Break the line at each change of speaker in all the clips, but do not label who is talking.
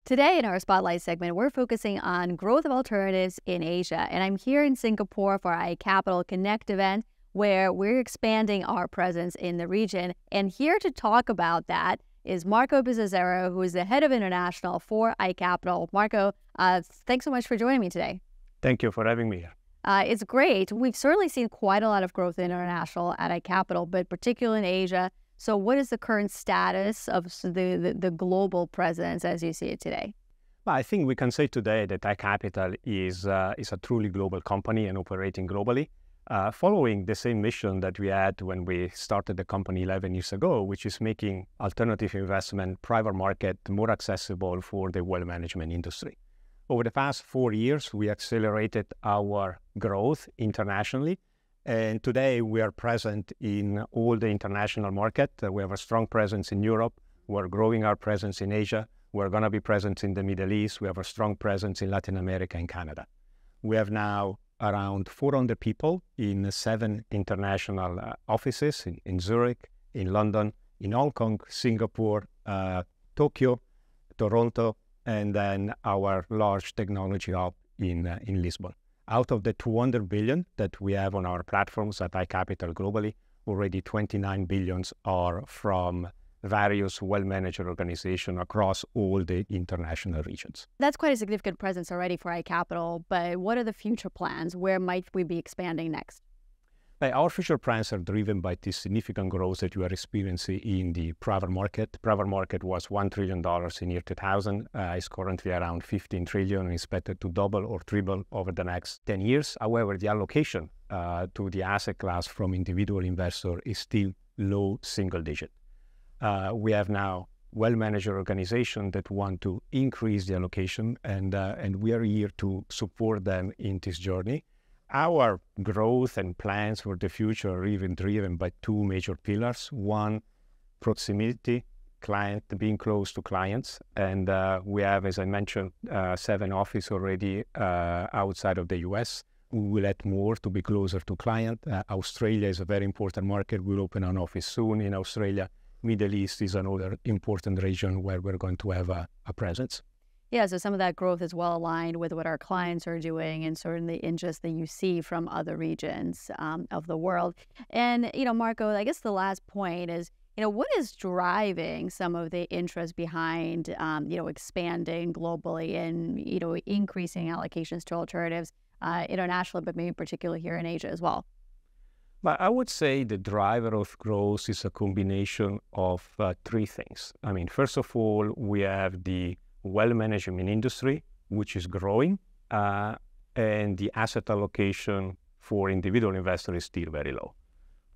Today in our Spotlight segment, we're focusing on growth of alternatives in Asia. And I'm here in Singapore for our iCapital Connect event, where we're expanding our presence in the region. And here to talk about that is Marco Bizzozero, who is the head of international for iCapital. Marco, thanks so much for joining me today.
Thank you for having me here.
It's great. We've certainly seen quite a lot of growth in international at iCapital, but particularly in Asia. So what is the current status of the global presence as you see it today?
Well, I think we can say today that iCapital is a truly global company and operating globally, following the same mission that we had when we started the company 11 years ago, which is making alternative investment, private market more accessible for the wealth management industry. Over the past 4 years, we accelerated our growth internationally. And today we are present in all the international market. We have a strong presence in Europe. We're growing our presence in Asia. We're going to be present in the Middle East. We have a strong presence in Latin America and Canada. We have now around 400 people in 7 international offices in Zurich, in London, in Hong Kong, Singapore, Tokyo, Toronto, and then our large technology hub in Lisbon. Out of the 200 billion that we have on our platforms at iCapital globally, already 29 billions are from various well-managed organizations across all the international regions.
That's quite a significant presence already for iCapital, but what are the future plans? Where might we be expanding next?
Our future plans are driven by this significant growth that you are experiencing in the private market. Private market was $1 trillion in year 2000. It's currently around 15 trillion and expected to double or triple over the next 10 years. However, the allocation to the asset class from individual investor is still low single digit. We have now well-managed organizations that want to increase the allocation, and we are here to support them in this journey. Our growth and plans for the future are even driven by 2 major pillars. One, proximity, being close to clients. And we have, as I mentioned, 7 offices already outside of the US. We will add more to be closer to client. Australia is a very important market. We'll open an office soon in Australia. Middle East is another important region where we're going to have a presence.
Yeah, so some of that growth is well aligned with what our clients are doing and certainly interest that you see from other regions of the world. And, Marco, I guess the last point is, what is driving some of the interest behind, expanding globally and, increasing allocations to alternatives internationally, but maybe particularly here in Asia as well?
But I would say the driver of growth is a combination of 3 things. I mean, first of all, we have the wealth management industry, which is growing, and the asset allocation for individual investors is still very low.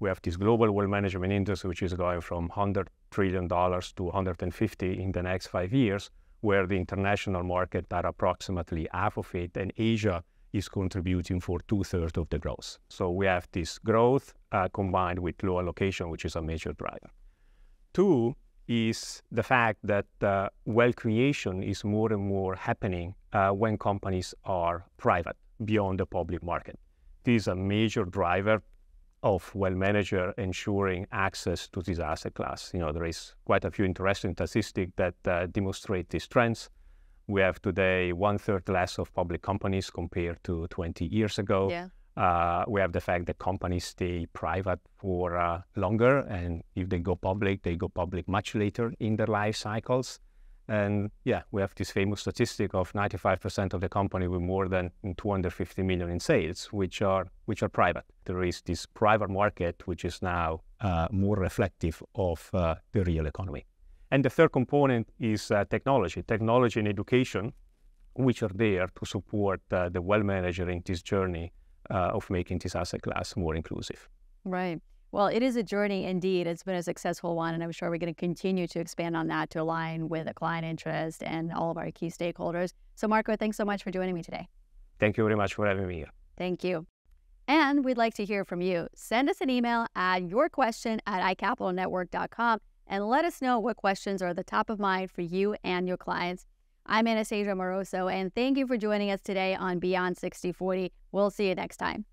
We have this global wealth management industry, which is going from $100 trillion to $150 in the next 5 years, where the international market are approximately half of it, and Asia is contributing for 2/3 of the growth. So we have this growth combined with low allocation, which is a major driver. 2 is the fact that wealth creation is more and more happening when companies are private, beyond the public market. This is a major driver of wealth manager ensuring access to this asset class. There is quite a few interesting statistics that demonstrate these trends. We have today 1/3 less of public companies compared to 20 years ago.
Yeah.
We have the fact that companies stay private for longer, and if they go public much later in their life cycles. And yeah, we have this famous statistic of 95% of the company with more than 250 million in sales, which are private. There is this private market, which is now more reflective of the real economy. And the third component is technology and education, which are there to support the wealth manager in this journey of making this asset class more inclusive.
Right. Well, it is a journey indeed. It's been a successful one, and I'm sure we're going to continue to expand on that to align with the client interest and all of our key stakeholders. So, Marco, thanks so much for joining me today.
Thank you very much for having me here.
Thank you. And we'd like to hear from you. Send us an email at yourquestion@icapitalnetwork.com and let us know what questions are the top of mind for you and your clients. I'm Anastasia Amoroso, and thank you for joining us today on Beyond 60/40. We'll see you next time.